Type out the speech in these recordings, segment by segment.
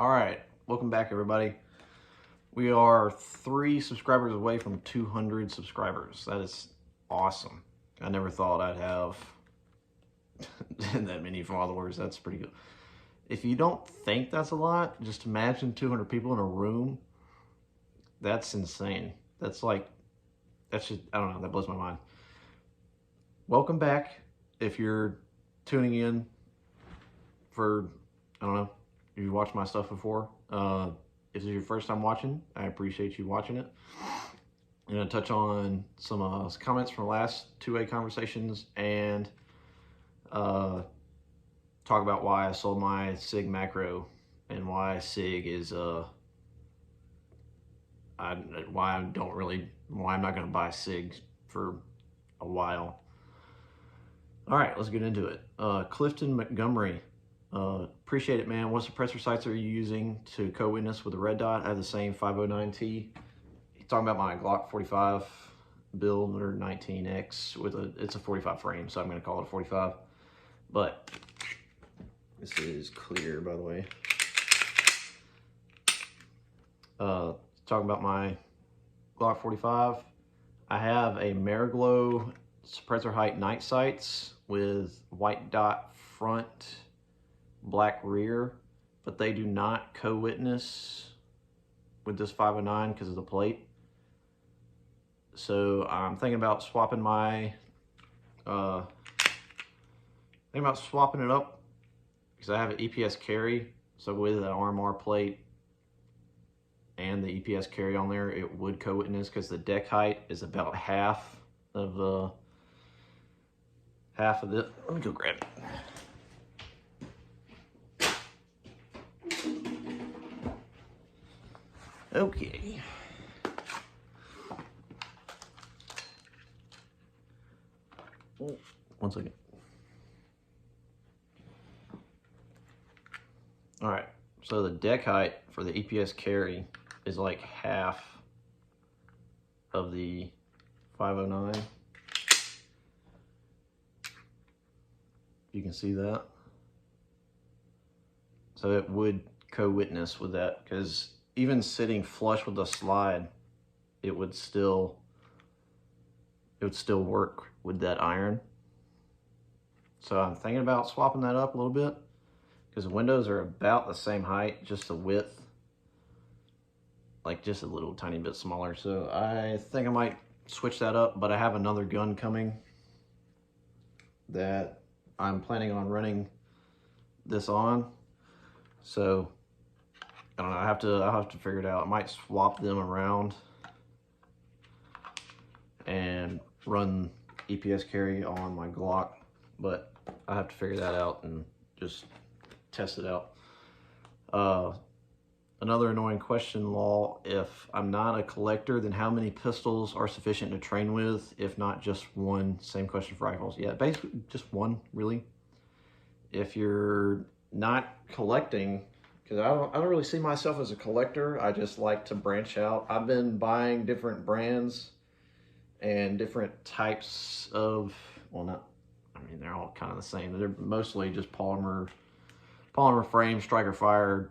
All right, welcome back, everybody. We are 3 subscribers away from 200 subscribers. That is awesome. I never thought I'd have that many followers. That's pretty good. If you don't think that's a lot, just imagine 200 people in a room. That's insane. That's just, I don't know, that blows my mind. Welcome back. If you're tuning in for, I don't know, if you watched my stuff before, if this is your first time watching, I appreciate you watching it. I'm going to touch on some comments from the last 2A conversations and talk about why I sold my SIG macro and why SIG is why I'm not going to buy SIG for a while. All right, let's get into it. Clifton Montgomery. Appreciate it, man. What suppressor sights are you using to co-witness with the red dot? I have the same 509T. He's talking about my Glock 45 build or 19X with it's a 45 frame, so I'm going to call it a 45. But this is clear, by the way. Talking about my Glock 45. I have a Mariglo suppressor height night sights with white dot front, black rear, but they do not co-witness with this 509 because of the plate. So I'm thinking about swapping it up because I have an EPS carry. So with an RMR plate and the EPS carry on there, it would co-witness because the deck height is about half of the. Let me go grab it. Okay. Oh, 1 second. All right. So the deck height for the EPS carry is like half of the 509. You can see that. So it would co-witness with that because even sitting flush with the slide, it would still work with that iron. So I'm thinking about swapping that up a little bit because the windows are about the same height, just the width, like just a little tiny bit smaller. So I think I might switch that up, but I have another gun coming that I'm planning on running this on. So I don't know, I'll have to figure it out. I might swap them around and run EPS carry on my Glock, but I have to figure that out and just test it out. Another annoying question, Law, if I'm not a collector, then how many pistols are sufficient to train with, if not just one? Same question for rifles. Yeah, basically just one, really. If you're not collecting, because I don't really see myself as a collector. I just like to branch out. I've been buying different brands and different types of, they're all kind of the same. They're mostly just polymer frame, striker fire,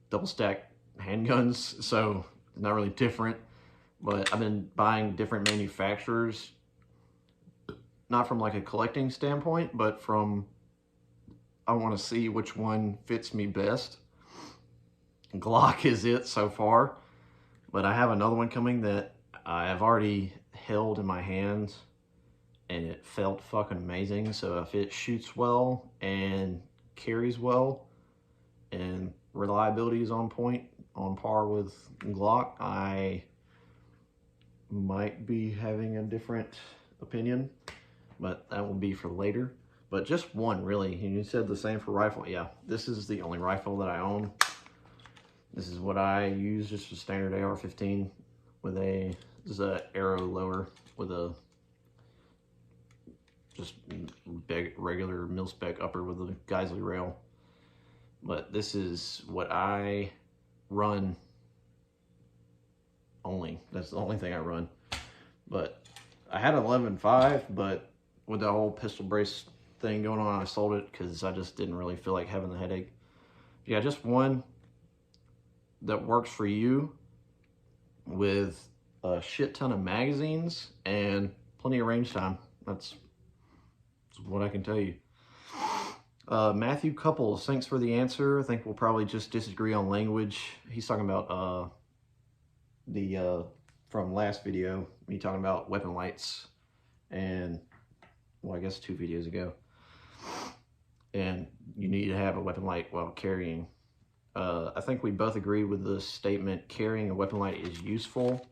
double stack handguns. So it's not really different, but I've been buying different manufacturers, not from like a collecting standpoint, but from, I want to see which one fits me best. Glock is it so far, but I have another one coming that I have already held in my hands and it felt fucking amazing. So if it shoots well and carries well and reliability is on point, on par with Glock, I might be having a different opinion, but that will be for later. But just one, really. And you said the same for rifle. Yeah, this is the only rifle that I own. This is what I use, just a standard AR-15 with this is a arrow lower with a just big regular mil-spec upper with a Geisley rail. But this is what I run only. That's the only thing I run. But I had 11.5, but with the whole pistol brace thing going on, I sold it because I just didn't really feel like having the headache. Yeah, just one. that works for you with a shit ton of magazines and plenty of range time. That's what I can tell you. Matthew Couples, thanks for the answer. I think we'll probably just disagree on language. He's talking about from last video, me talking about weapon lights, and well, I guess 2 videos ago. And you need to have a weapon light while carrying. I think we both agree with the statement, carrying a weapon light is useful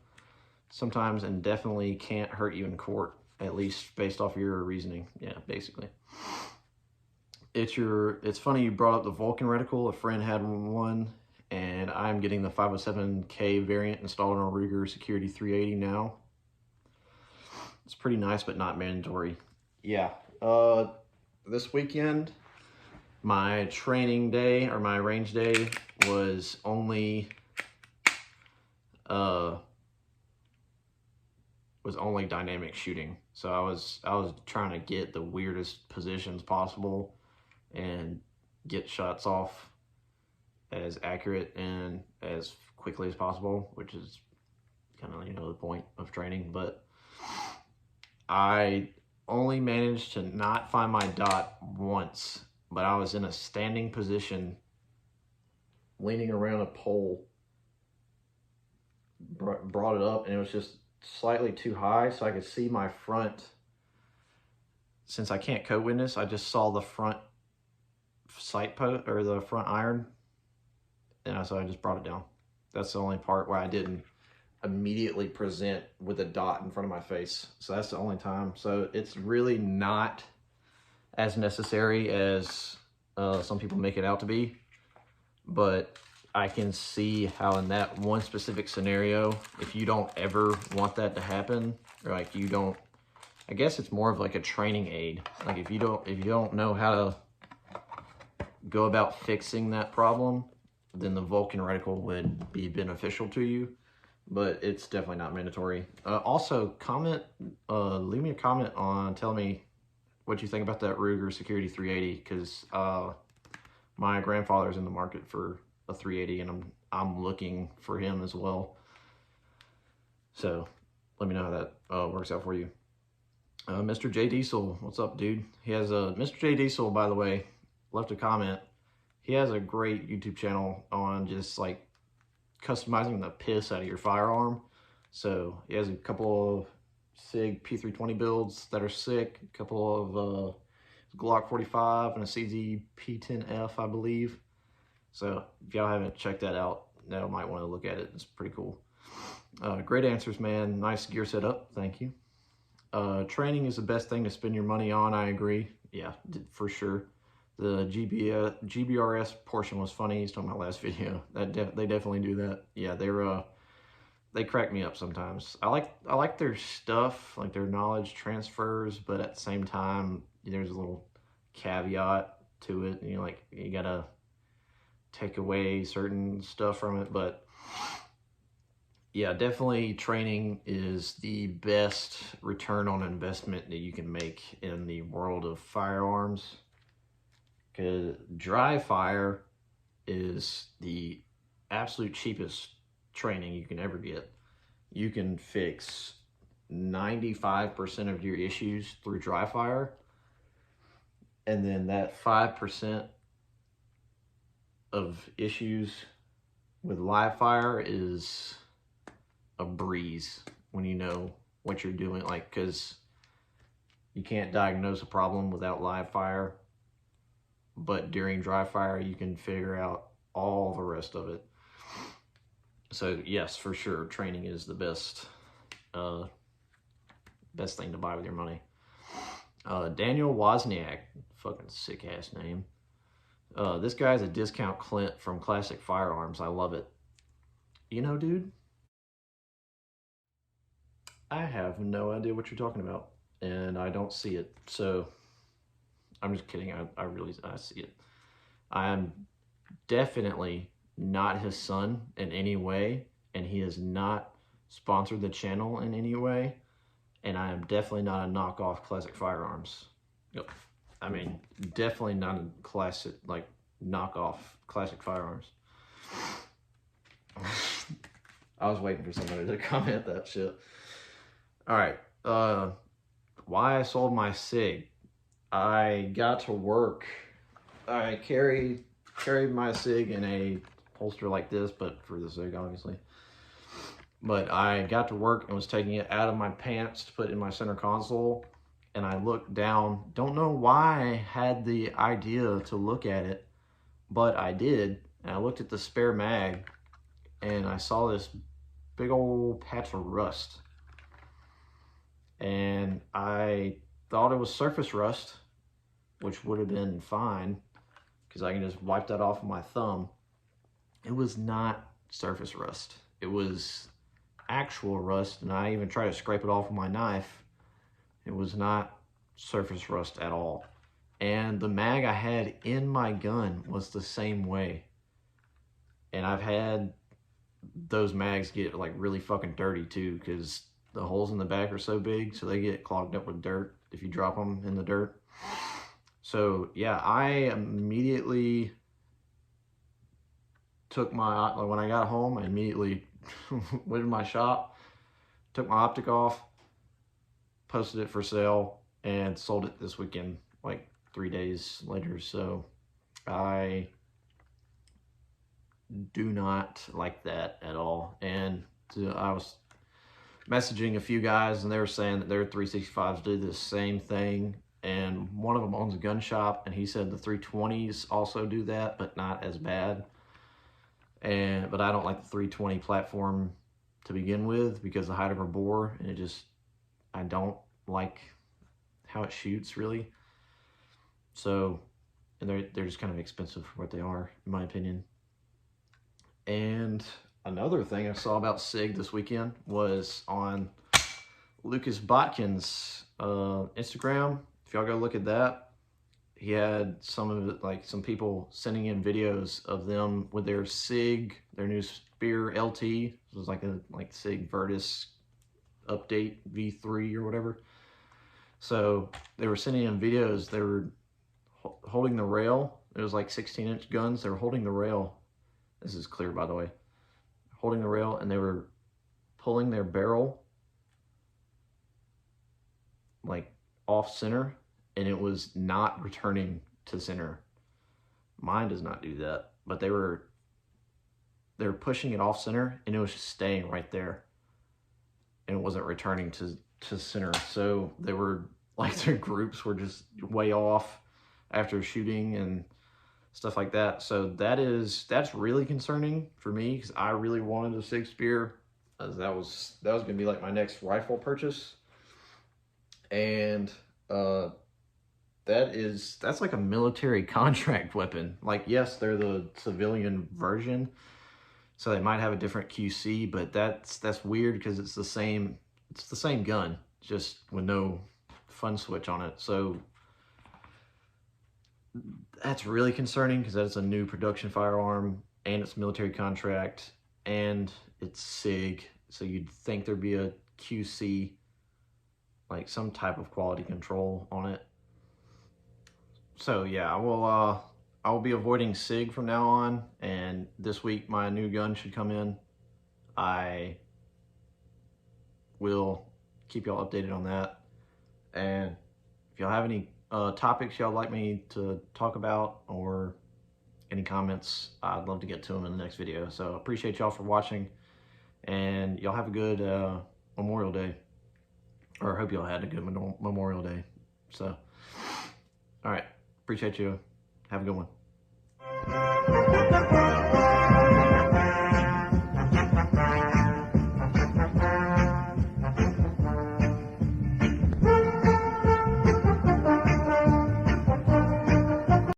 sometimes and definitely can't hurt you in court, at least based off your reasoning. Yeah, basically. It's funny you brought up the Vulcan reticle. A friend had one, and I'm getting the 507K variant installed on a Ruger Security 380 now. It's pretty nice, but not mandatory. Yeah. This weekend, my training day or my range day was only dynamic shooting. So I was trying to get the weirdest positions possible and get shots off as accurate and as quickly as possible, which is kind of, you know, the point of training. But I only managed to not find my dot once, but I was in a standing position leaning around a pole, brought it up, and it was just slightly too high so I could see my front. Since I can't co-witness, I just saw the front sight post or the front iron, and so I just brought it down. That's the only part where I didn't immediately present with a dot in front of my face. So that's the only time. So it's really not as necessary as some people make it out to be, but I can see how in that one specific scenario, if you don't ever want that to happen, or like you don't, I guess it's more of like a training aid. Like if you don't know how to go about fixing that problem, then the Vulcan reticle would be beneficial to you, but it's definitely not mandatory. Also, leave me a comment on, tell me what you think about that Ruger Security 380, because my grandfather's in the market for a 380, and I'm looking for him as well. So let me know how that works out for you. Mr. J Diesel, what's up, dude? He has a Mr. J Diesel, by the way, left a comment. He has a great YouTube channel on just like customizing the piss out of your firearm. So he has a couple of SIG P320 builds that are sick, a couple of Glock 45 and a CZ P10F, I believe. So if y'all haven't checked that out, y'all might want to look at it. It's pretty cool. Great answers, man. Nice gear setup. Thank you. Training is the best thing to spend your money on. I agree. Yeah, for sure. The GBRS portion was funny. He's talking about last video. They definitely do that. Yeah, they crack me up sometimes. I like their stuff, like their knowledge transfers, but at the same time, there's a little caveat to it. You know, like you gotta take away certain stuff from it. But yeah, definitely training is the best return on investment that you can make in the world of firearms. Because dry fire is the absolute cheapest training you can ever get. You can fix 95% of your issues through dry fire, and then that 5% of issues with live fire is a breeze when you know what you're doing. Like, because you can't diagnose a problem without live fire, but during dry fire you can figure out all the rest of it. So yes, for sure, training is the best thing to buy with your money. Daniel Wozniak, fucking sick ass name. This guy's a discount Clint from Classic Firearms. I love it. You know, dude, I have no idea what you're talking about, and I don't see it. So I'm just kidding. I see it. I am definitely not his son in any way, and he has not sponsored the channel in any way, and I am definitely not a knockoff Classic Firearms. Yep. I mean, definitely not a classic, like, knockoff Classic Firearms. I was waiting for somebody to comment that shit. All right. Why I sold my SIG. I got to work. I carried my SIG in a holster like this, but for the SIG, obviously. But I got to work and was taking it out of my pants to put in my center console. And I looked down. Don't know why I had the idea to look at it, but I did. And I looked at the spare mag and I saw this big old patch of rust. And I thought it was surface rust, which would have been fine because I can just wipe that off with my thumb. It was not surface rust. It was actual rust, and I even tried to scrape it off with my knife. It was not surface rust at all. And the mag I had in my gun was the same way. And I've had those mags get like really fucking dirty too, because the holes in the back are so big, so they get clogged up with dirt if you drop them in the dirt. So yeah, I immediately took my, when I got home, I immediately went to my shop, took my optic off, posted it for sale, and sold it this weekend, like 3 days later. So I do not like that at all. And I was messaging a few guys and they were saying that their 365s do the same thing. And one of them owns a gun shop and he said the 320s also do that, but not as bad. But I don't like the 320 platform to begin with because the height of her bore, and I don't like how it shoots really. So, and they're just kind of expensive for what they are, in my opinion. And another thing I saw about SIG this weekend was on Lucas Botkin's Instagram. If y'all go look at that, he had some of it, like some people sending in videos of them with their SIG, their new Spear LT. It was like a SIG Virtus update V3 or whatever. So they were sending in videos. They were holding the rail. It was like 16-inch guns. They were holding the rail. This is clear, by the way. Holding the rail, and they were pulling their barrel like off center, and it was not returning to center. Mine does not do that, but they were pushing it off center, and it was just staying right there, and it wasn't returning to center. So they were like, their groups were just way off after shooting and stuff like that. So that's really concerning for me because I really wanted a SIG Spear. That was going to be like my next rifle purchase. And that's like a military contract weapon. Like, yes, they're the civilian version, so they might have a different QC, but that's weird because it's the same gun, just with no fun switch on it. So that's really concerning because that's a new production firearm and it's military contract and it's SIG. So you'd think there'd be a QC, like some type of quality control on it. So yeah, I will be avoiding SIG from now on, and this week my new gun should come in. I will keep y'all updated on that. And if y'all have any topics y'all like me to talk about or any comments, I'd love to get to them in the next video. So appreciate y'all for watching, and y'all have a good Memorial Day, or I hope y'all had a good Memorial Day. So, all right, appreciate you. Have a good one.